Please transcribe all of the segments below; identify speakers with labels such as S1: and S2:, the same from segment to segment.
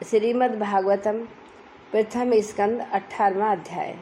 S1: श्रीमद् भागवतम प्रथम स्कंद 18वां अध्याय।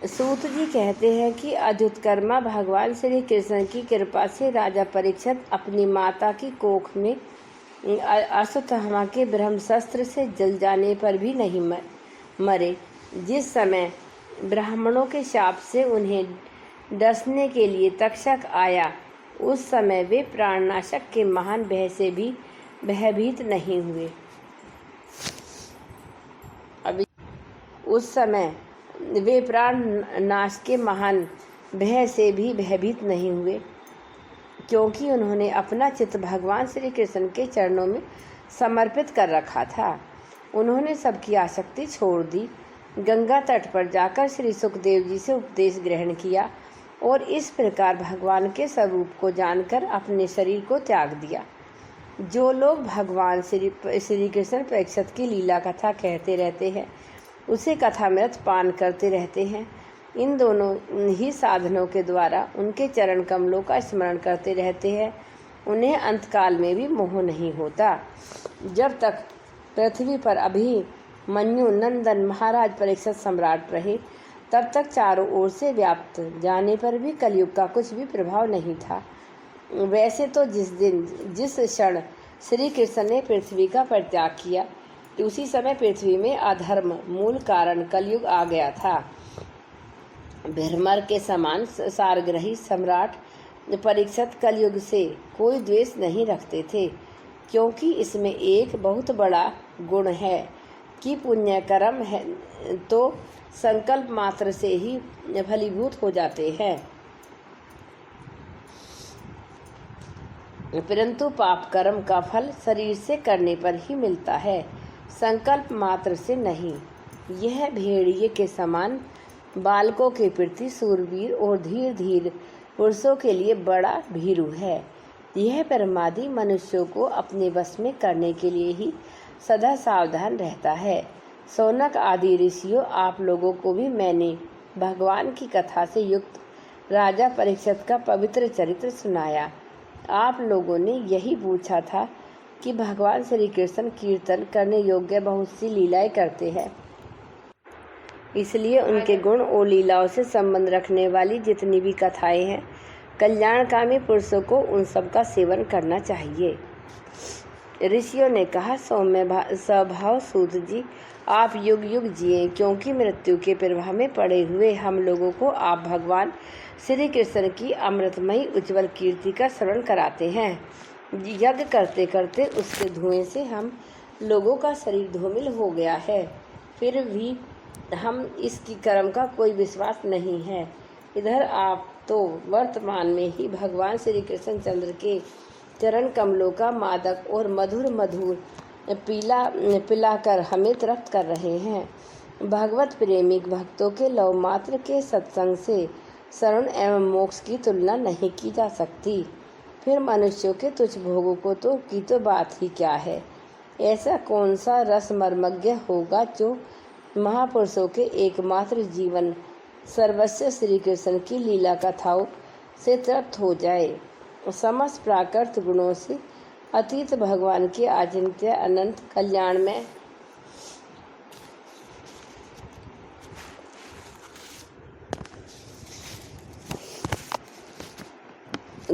S1: सूत जी कहते हैं कि अद्युतकर्मा भगवान श्री कृष्ण की कृपा से राजा परीक्षित अपनी माता की कोख में अश्वत्थामा के ब्रह्मशस्त्र से जल जाने पर भी नहीं मरे। जिस समय ब्राह्मणों के शाप से उन्हें डसने के लिए तक्षक आया, उस समय वे प्राणनाशक के महान भय से भी भयभीत नहीं हुए। उस समय वे प्राण नाश के महान भय से भी भयभीत नहीं हुए, क्योंकि उन्होंने अपना चित्त भगवान श्री कृष्ण के चरणों में समर्पित कर रखा था। उन्होंने सबकी आसक्ति छोड़ दी, गंगा तट पर जाकर श्री सुखदेव जी से उपदेश ग्रहण किया और इस प्रकार भगवान के स्वरूप को जानकर अपने शरीर को त्याग दिया। जो लोग भगवान श्री कृष्ण परीक्षित की लीला कथा कहते रहते हैं, उसे कथामृत पान करते रहते हैं। इन दोनों ही साधनों के द्वारा उनके चरण कमलों का स्मरण करते रहते हैं। उन्हें अंतकाल में भी मोह नहीं होता। जब तक पृथ्वी पर अभिमन्यु नंदन महाराज परीक्षित सम्राट रहे, तब तक चारों ओर से व्याप्त जाने पर भी कलयुग का कुछ भी प्रभाव नहीं था। वैसे तो जिस क्षण श्री कृष्ण ने पृथ्वी का परित्याग किया, उसी समय पृथ्वी में अधर्म मूल कारण कलयुग आ गया था। भ्रमर के समान सारग्रही सम्राट परीक्षित कलयुग से कोई द्वेष नहीं रखते थे, क्योंकि इसमें एक बहुत बड़ा गुण है कि पुण्य कर्म है तो संकल्प मात्र से ही फलीभूत हो जाते हैं, परंतु पाप कर्म का फल शरीर से करने पर ही मिलता है, संकल्प मात्र से नहीं। यह भेड़िए के समान बालकों के प्रति सूरवीर और धीर पुरुषों के लिए बड़ा भीरू है। यह परमादि मनुष्यों को अपने वश में करने के लिए ही सदा सावधान रहता है। सौनक आदि ऋषियों, आप लोगों को भी मैंने भगवान की कथा से युक्त राजा परीक्षित का पवित्र चरित्र सुनाया। आप लोगों ने यही पूछा था कि भगवान श्री कृष्ण कीर्तन करने योग्य बहुत सी लीलाएं करते हैं, इसलिए उनके गुण और लीलाओं से संबंध रखने वाली जितनी भी कथाएं हैं, कल्याणकामी पुरुषों को उन सब का सेवन करना चाहिए। ऋषियों ने कहा, सौम्य स्वभाव सूत जी, आप युग युग जिए, क्योंकि मृत्यु के प्रवाह में पड़े हुए हम लोगों को आप भगवान श्री कृष्ण की अमृतमयी उज्ज्वल कीर्ति का श्रवण कराते हैं। यज्ञ करते करते उसके धुएं से हम लोगों का शरीर धूमिल हो गया है, फिर भी हम इसकी कर्म का कोई विश्वास नहीं है। इधर आप तो वर्तमान में ही भगवान श्री कृष्ण चंद्र के चरण कमलों का मादक और मधुर पिलाकर हमें तृप्त कर रहे हैं। भगवत प्रेमी भक्तों के लव मात्र के सत्संग से शरण एवं मोक्ष की तुलना नहीं की जा सकती। फिर मनुष्यों के तुच्छ भोगों की तो बात ही क्या है। ऐसा कौन सा रस मर्मज्ञ होगा जो महापुरुषों के एकमात्र जीवन सर्वस्व श्री कृष्ण की लीला कथाओं से तृप्त हो जाए। समस्त प्राकृत गुणों से अतीत भगवान के अचिंत्य अनंत कल्याण में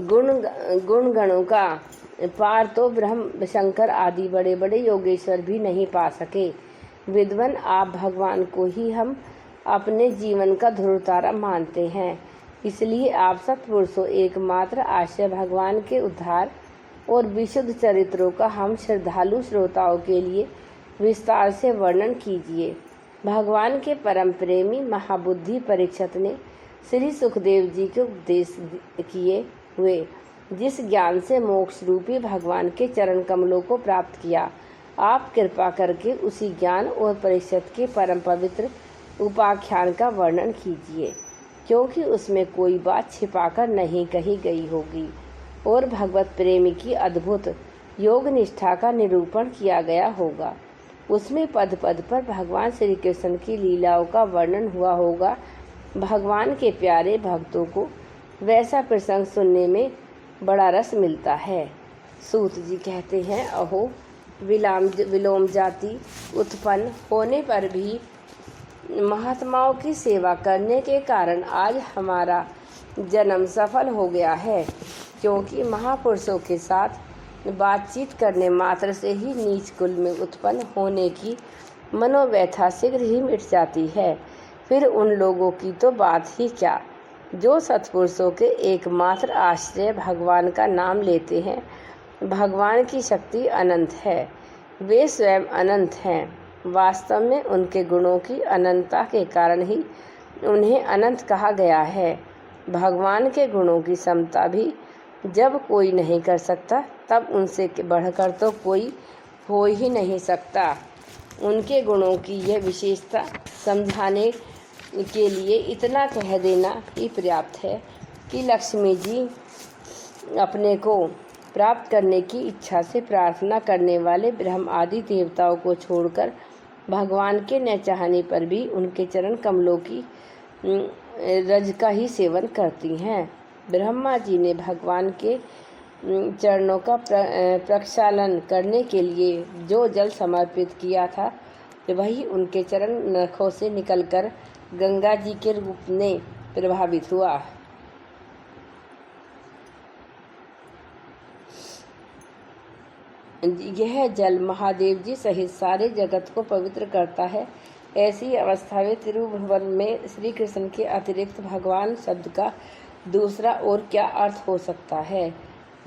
S1: गुण गणों का पार तो ब्रह्म शंकर आदि बड़े बड़े योगेश्वर भी नहीं पा सके। विद्वान, आप भगवान को ही हम अपने जीवन का ध्रुवतारा मानते हैं, इसलिए आप सत्पुरुषों एकमात्र आश्रय भगवान के उद्धार और विशुद्ध चरित्रों का हम श्रद्धालु श्रोताओं के लिए विस्तार से वर्णन कीजिए। भगवान के परम प्रेमी महाबुद्धि परीक्षित ने श्री सुखदेव जी के उपदेश किए हुए जिस ज्ञान से मोक्ष रूपी भगवान के चरण कमलों को प्राप्त किया, आप कृपा करके उसी ज्ञान और परीक्षित के परम पवित्र उपाख्यान का वर्णन कीजिए, क्योंकि उसमें कोई बात छिपाकर नहीं कही गई होगी और भगवत प्रेमी की अद्भुत योग निष्ठा का निरूपण किया गया होगा। उसमें पद पद पर भगवान श्री कृष्ण की लीलाओं का वर्णन हुआ होगा। भगवान के प्यारे भक्तों को वैसा प्रसंग सुनने में बड़ा रस मिलता है। सूत जी कहते हैं, अहो विलोम जाति उत्पन्न होने पर भी महात्माओं की सेवा करने के कारण आज हमारा जन्म सफल हो गया है, क्योंकि महापुरुषों के साथ बातचीत करने मात्र से ही नीच कुल में उत्पन्न होने की मनोव्यथा शीघ्र ही मिट जाती है। फिर उन लोगों की तो बात ही क्या, जो सत्पुरुषों के एकमात्र आश्रय भगवान का नाम लेते हैं। भगवान की शक्ति अनंत है, वे स्वयं अनंत हैं। वास्तव में उनके गुणों की अनंतता के कारण ही उन्हें अनंत कहा गया है। भगवान के गुणों की समता भी जब कोई नहीं कर सकता, तब उनसे बढ़कर तो कोई हो ही नहीं सकता। उनके गुणों की यह विशेषता समझाने के लिए इतना कह देना ही पर्याप्त है कि लक्ष्मी जी अपने को प्राप्त करने की इच्छा से प्रार्थना करने वाले ब्रह्म आदि देवताओं को छोड़कर भगवान के न चाहने पर भी उनके चरण कमलों की रज का ही सेवन करती हैं। ब्रह्मा जी ने भगवान के चरणों का प्रक्षालन करने के लिए जो जल समर्पित किया था, वही उनके चरण नखों से निकलकर गंगा जी के रूप में प्रभावित हुआ। यह जल महादेव जी सहित सारे जगत को पवित्र करता है। ऐसी अवस्था में तिरुभुवन में श्री कृष्ण के अतिरिक्त भगवान शब्द का दूसरा और क्या अर्थ हो सकता है।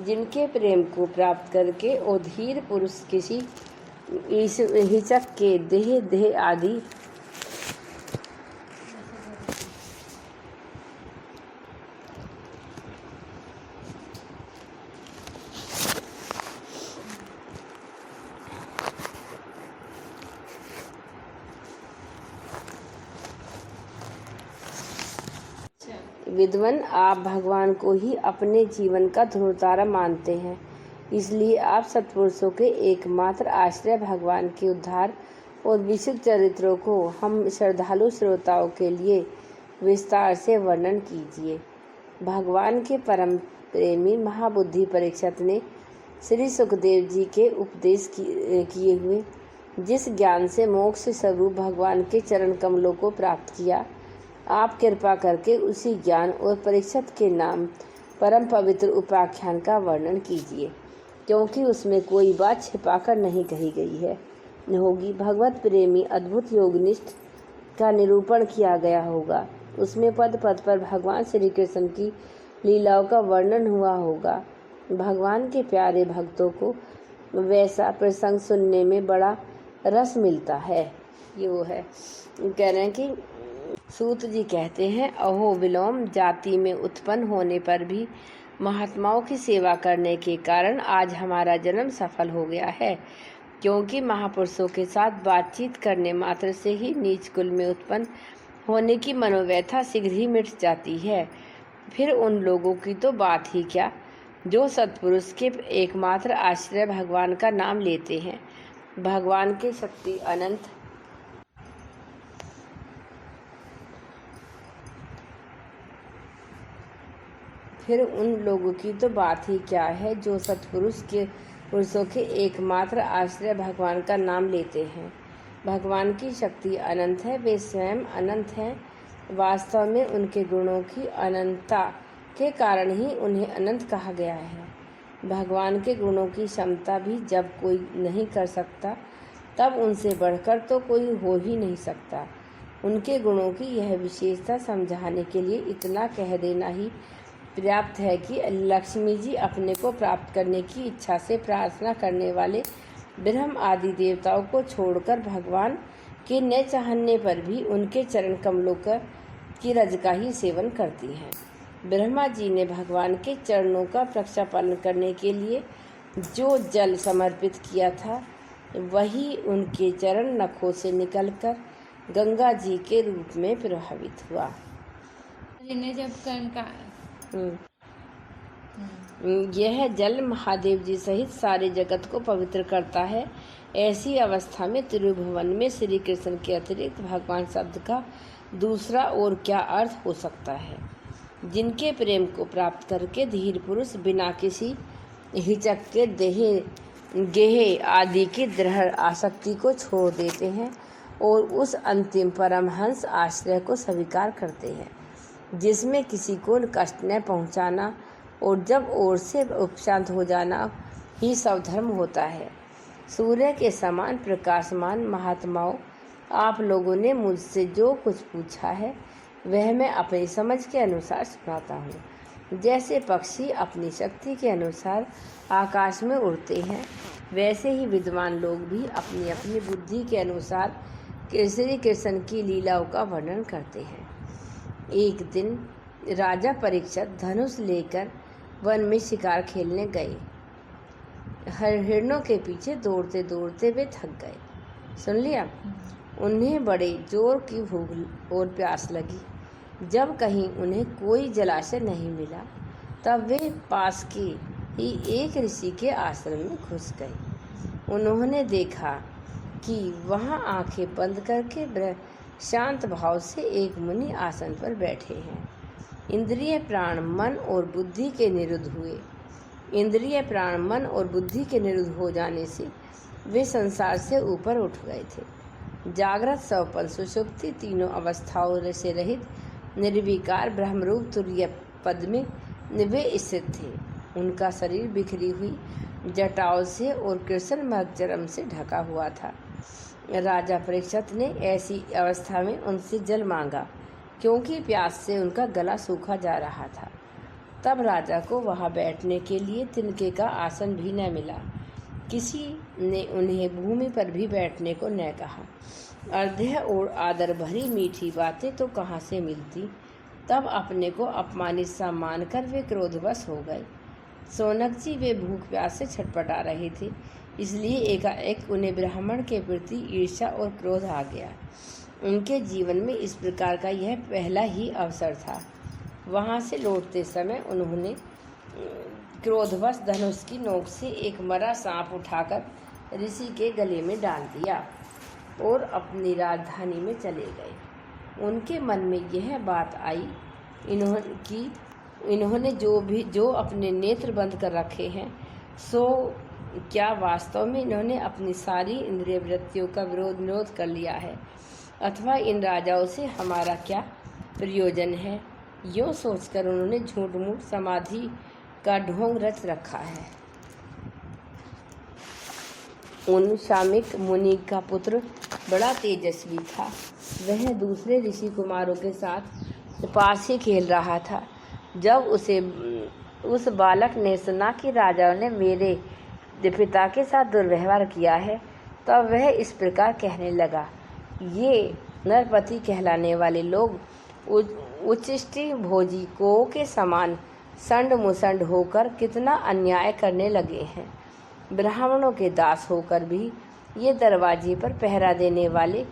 S1: जिनके प्रेम को प्राप्त करके अधीर पुरुष किसी हिचक के देह आदि विद्वान, आप भगवान को ही अपने जीवन का ध्रुवतारा मानते हैं, इसलिए आप सत्पुरुषों के एकमात्र आश्रय भगवान के उद्धार और विशुद्ध चरित्रों को हम श्रद्धालु श्रोताओं के लिए विस्तार से वर्णन कीजिए। भगवान के परम प्रेमी महाबुद्धि परीक्षित ने श्री सुखदेव जी के उपदेश किए हुए जिस ज्ञान से मोक्ष स्वरूप भगवान के चरण कमलों को प्राप्त किया, आप कृपा करके उसी ज्ञान और परीक्षित के नाम परम पवित्र उपाख्यान का वर्णन कीजिए, क्योंकि उसमें कोई बात छिपाकर नहीं कही गई है होगी। भगवत प्रेमी अद्भुत योगनिष्ठ का निरूपण किया गया होगा। उसमें पद पद पर भगवान श्री कृष्ण की लीलाओं का वर्णन हुआ होगा। भगवान के प्यारे भक्तों को वैसा प्रसंग सुनने में बड़ा रस मिलता है। ये वो है, कह रहे हैं कि सूत जी कहते हैं, अहो विलोम जाति में उत्पन्न होने पर भी महात्माओं की सेवा करने के कारण आज हमारा जन्म सफल हो गया है, क्योंकि महापुरुषों के साथ बातचीत करने मात्र से ही नीच कुल में उत्पन्न होने की मनोव्यथा शीघ्र ही मिट जाती है। फिर उन लोगों की तो बात ही क्या, जो सत्पुरुष के एकमात्र आश्रय भगवान का नाम लेते हैं। भगवान की शक्ति अनंत फिर उन लोगों की तो बात ही क्या है, जो पुरुषों के एकमात्र आश्रय भगवान का नाम लेते हैं। भगवान की शक्ति अनंत है, वे स्वयं अनंत हैं। वास्तव में उनके गुणों की अनंतता के कारण ही उन्हें अनंत कहा गया है। भगवान के गुणों की क्षमता भी जब कोई नहीं कर सकता, तब उनसे बढ़कर तो कोई हो ही नहीं सकता। उनके गुणों की यह विशेषता समझाने के लिए इतना कह देना ही पर्याप्त है कि लक्ष्मी जी अपने को प्राप्त करने की इच्छा से प्रार्थना करने वाले ब्रह्म आदि देवताओं को छोड़कर भगवान के न चाहने पर भी उनके चरण कमलों की रज का ही सेवन करती हैं। ब्रह्मा जी ने भगवान के चरणों का प्रक्षालन करने के लिए जो जल समर्पित किया था, वही उनके चरण नखों से निकलकर गंगा जी के रूप में प्रभावित हुआ। यह जल महादेव जी सहित सारे जगत को पवित्र करता है। ऐसी अवस्था में त्रिभुवन में श्री कृष्ण के अतिरिक्त भगवान शब्द का दूसरा और क्या अर्थ हो सकता है। जिनके प्रेम को प्राप्त करके धीर पुरुष बिना किसी हिचक के देह गेह आदि की दृढ़ आसक्ति को छोड़ देते हैं और उस अंतिम परमहंस आश्रय को स्वीकार करते हैं जिसमें किसी को कष्ट न पहुंचाना और जब ओर से उपशांत हो जाना ही सब धर्म होता है। सूर्य के समान प्रकाशमान महात्माओं, आप लोगों ने मुझसे जो कुछ पूछा है वह मैं अपनी समझ के अनुसार सुनाता हूँ। जैसे पक्षी अपनी शक्ति के अनुसार आकाश में उड़ते हैं, वैसे ही विद्वान लोग भी अपनी अपनी बुद्धि के अनुसार श्री कृष्ण की लीलाओं का वर्णन करते हैं। एक दिन राजा परीक्षित धनुष लेकर वन में शिकार खेलने गए। हिरणों के पीछे दौड़ते दौड़ते वे थक गए। सुन लिया। उन्हें बड़े जोर की भूख और प्यास लगी। जब कहीं उन्हें कोई जलाशय नहीं मिला तब वे पास के ही एक ऋषि के आश्रम में घुस गए। उन्होंने देखा कि वहां आंखें बंद करके शांत भाव से एक मुनि आसन पर बैठे हैं। इंद्रिय प्राण मन और बुद्धि के निरुद्ध हुए। इंद्रिय प्राण मन और बुद्धि के निरुद्ध हो जाने से वे संसार से ऊपर उठ गए थे। जागृत स्वप्न सुषुप्ति तीनों अवस्थाओं से रहित निर्विकार ब्रह्मरूप तुरीय पद में वे स्थित थे। उनका शरीर बिखरी हुई जटाओं से और कृष्ण मर्गचरम से ढका हुआ था। राजा परीक्षित ने ऐसी अवस्था में उनसे जल मांगा क्योंकि प्यास से उनका गला सूखा जा रहा था। तब राजा को वहां बैठने के लिए तिनके का आसन भी न मिला। किसी ने उन्हें भूमि पर भी बैठने को न कहा। अर्ध्य और आदर भरी मीठी बातें तो कहाँ से मिलती। तब अपने को अपमानित सा मानकर वे क्रोधवश हो गए। सोनक जी वे भूख प्यास से छटपटा रहे थे, इसलिए एकाएक उन्हें ब्राह्मण के प्रति ईर्ष्या और क्रोध आ गया। उनके जीवन में इस प्रकार का यह पहला ही अवसर था। वहाँ से लौटते समय उन्होंने क्रोधवश धनुष की नोक से एक मरा सांप उठाकर ऋषि के गले में डाल दिया और अपनी राजधानी में चले गए। उनके मन में यह बात आई इन्होंने जो अपने नेत्र बंद कर रखे हैं, सो क्या वास्तव में इन्होंने अपनी सारी इंद्रिय वृत्तियों का विरोध कर लिया है, अथवा इन राजाओं से हमारा क्या प्रयोजन है। यूँ सोचकर उन्होंने झूठ मूठ समाधि का ढोंग रच रखा है। उन शामिक मुनि का पुत्र बड़ा तेजस्वी था। वह दूसरे ऋषि कुमारों के साथ पास ही खेल रहा था। जब उस बालक ने सुना कि राजाओं ने मेरे पिता के साथ दुर्व्यवहार किया है, तब वह इस प्रकार कहने लगा, ये नरपति कहलाने वाले लोग उच्चिष्टि भोजी को के समान संड मुसंड होकर कितना अन्याय करने लगे हैं। ब्राह्मणों के दास होकर भी ये दरवाजे पर पहरा देने वाले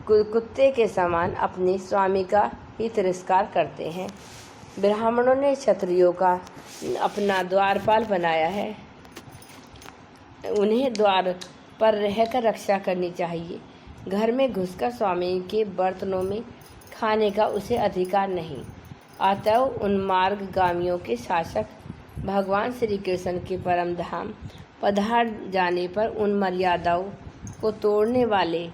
S1: कुत्ते के समान अपने स्वामी का ही तिरस्कार करते हैं। ब्राह्मणों ने क्षत्रियों का अपना द्वारपाल बनाया है। उन्हें द्वार पर रहकर रक्षा करनी चाहिए। घर में घुसकर स्वामी के बर्तनों में खाने का उसे अधिकार नहीं। अतएव उन मार्गगामियों के शासक भगवान श्री कृष्ण के परम धाम पधार जाने पर उन मर्यादाओं को तोड़ने वाले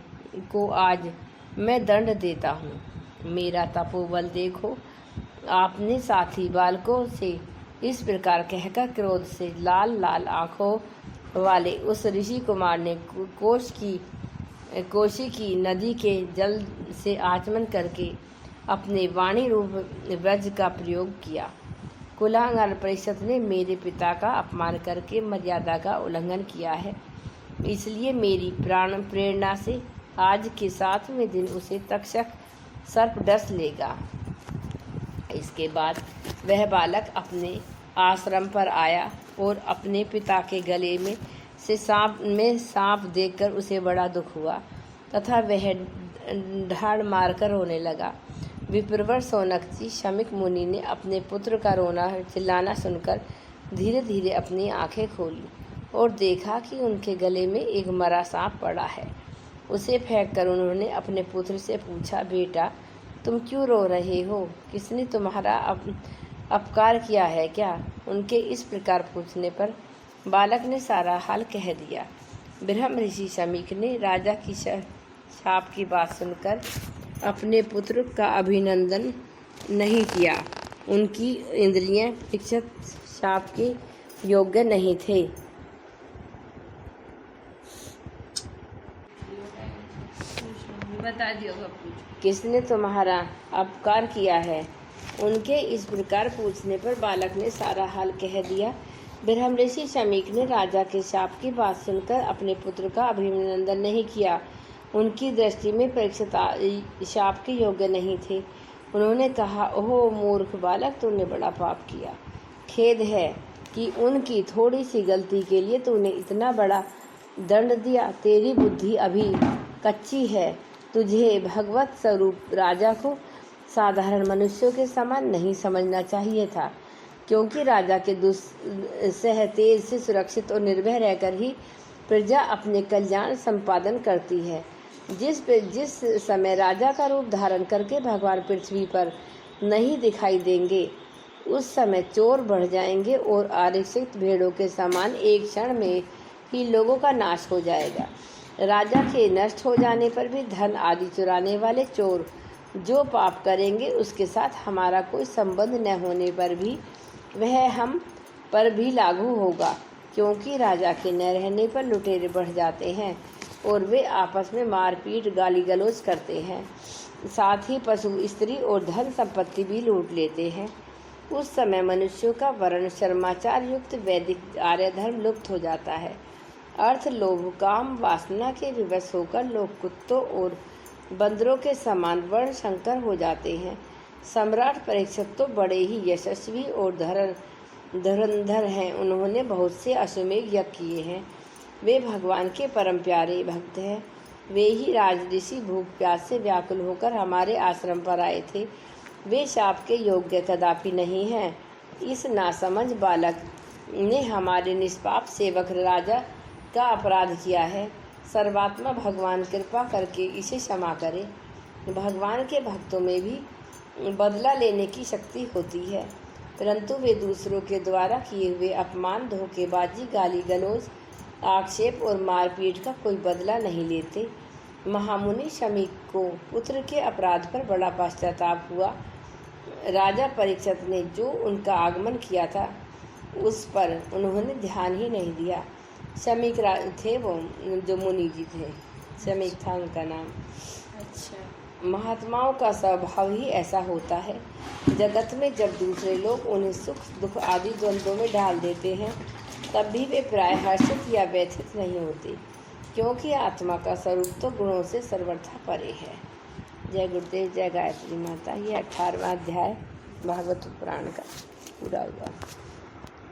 S1: को आज मैं दंड देता हूँ। मेरा तपोबल देखो। आपने साथी बालकों से इस प्रकार कहकर क्रोध से लाल लाल आँखों वाले उस ऋषि कुमार ने कोशी की नदी के जल से आचमन करके अपने वाणी रूप व्रज का प्रयोग किया। कुलांगार परिषद ने मेरे पिता का अपमान करके मर्यादा का उल्लंघन किया है, इसलिए मेरी प्राण प्रेरणा से आज के 7वें दिन उसे तक्षक सर्प डस लेगा। इसके बाद वह बालक अपने आश्रम पर आया और अपने पिता के गले में सांप देखकर उसे बड़ा दुख हुआ तथा वह ढाड़ मारकर रोने लगा। विप्रवर सोनक जी शमिक मुनि ने अपने पुत्र का रोना चिल्लाना सुनकर धीरे धीरे अपनी आंखें खोली और देखा कि उनके गले में एक मरा सांप पड़ा है। उसे फेंककर उन्होंने अपने पुत्र से पूछा, बेटा तुम क्यों रो रहे हो? किसने तुम्हारा अपकार किया है क्या? उनके इस प्रकार पूछने पर बालक ने सारा हाल कह दिया। ब्रह्म ऋषि शमीक ने राजा की शाप की बात सुनकर अपने पुत्र का अभिनंदन नहीं किया। उनकी इंद्रियां परीक्षित शाप के योग्य नहीं थे। बता दियो किसने तुम्हारा अपकार किया है? उनके इस प्रकार पूछने पर बालक ने सारा हाल कह दिया। ब्रह्म ऋषि शमीक ने राजा के शाप की बात सुनकर अपने पुत्र का अभिनंदन नहीं किया। उनकी दृष्टि में परीक्षित शाप के योग्य नहीं थे। उन्होंने कहा, ओह मूर्ख बालक, तूने बड़ा पाप किया। खेद है कि उनकी थोड़ी सी गलती के लिए तूने इतना बड़ा दंड दिया। तेरी बुद्धि अभी कच्ची है। तुझे भगवत स्वरूप राजा को साधारण मनुष्यों के समान नहीं समझना चाहिए था, क्योंकि राजा के दुस्सह तेज से सुरक्षित और निर्भय रहकर ही प्रजा अपने कल्याण संपादन करती है। जिस समय राजा का रूप धारण करके भगवान पृथ्वी पर नहीं दिखाई देंगे, उस समय चोर बढ़ जाएंगे और आरक्षित भेड़ों के समान एक क्षण में ही लोगों का नाश हो जाएगा। राजा के नष्ट हो जाने पर भी धन आदि चुराने वाले चोर जो पाप करेंगे, उसके साथ हमारा कोई संबंध न होने पर भी वह हम पर भी लागू होगा, क्योंकि राजा के न रहने पर लुटेरे बढ़ जाते हैं और वे आपस में मारपीट गाली गलौज करते हैं। साथ ही पशु, स्त्री और धन संपत्ति भी लूट लेते हैं। उस समय मनुष्यों का वर्ण शर्माचार युक्त वैदिक आर्य धर्म लुप्त हो जाता है। अर्थ, लोभ, काम, वासना के विवश होकर लोग कुत्तों और बंदरों के समान वर्ण संकर हो जाते हैं। सम्राट परीक्षित तो बड़े ही यशस्वी और धुरंधर हैं। उन्होंने बहुत से अश्वमेध यज्ञ किए हैं। वे भगवान के परम प्यारे भक्त हैं। वे ही राजऋषि भूख प्यास से व्याकुल होकर हमारे आश्रम पर आए थे। वे शाप के योग्य कदापि नहीं हैं। इस नासमझ बालक ने हमारे निष्पाप सेवक राजा का अपराध किया है। सर्वात्मा भगवान कृपा करके इसे क्षमा करे। भगवान के भक्तों में भी बदला लेने की शक्ति होती है, परंतु वे दूसरों के द्वारा किए हुए अपमान, धोखेबाजी, गाली गलौज, आक्षेप और मारपीट का कोई बदला नहीं लेते। महामुनि शमीक को पुत्र के अपराध पर बड़ा पश्चाताप हुआ। राजा परीक्षित ने जो उनका आगमन किया था, उस पर उन्होंने ध्यान ही नहीं दिया। शमीक थे वो जो मुनि जी थे, शमीक था उनका नाम। अच्छा। महात्माओं का स्वभाव ही ऐसा होता है। जगत में जब दूसरे लोग उन्हें सुख दुख आदि द्वंद्वों में डाल देते हैं, तब भी वे प्राय हर्षित या व्यथित नहीं होते, क्योंकि आत्मा का स्वरूप तो गुणों से सर्वथा परे है। जय गुरुदेव, जय गायत्री माता। ये 18वां अध्याय भागवत पुराण का पूरा हुआ।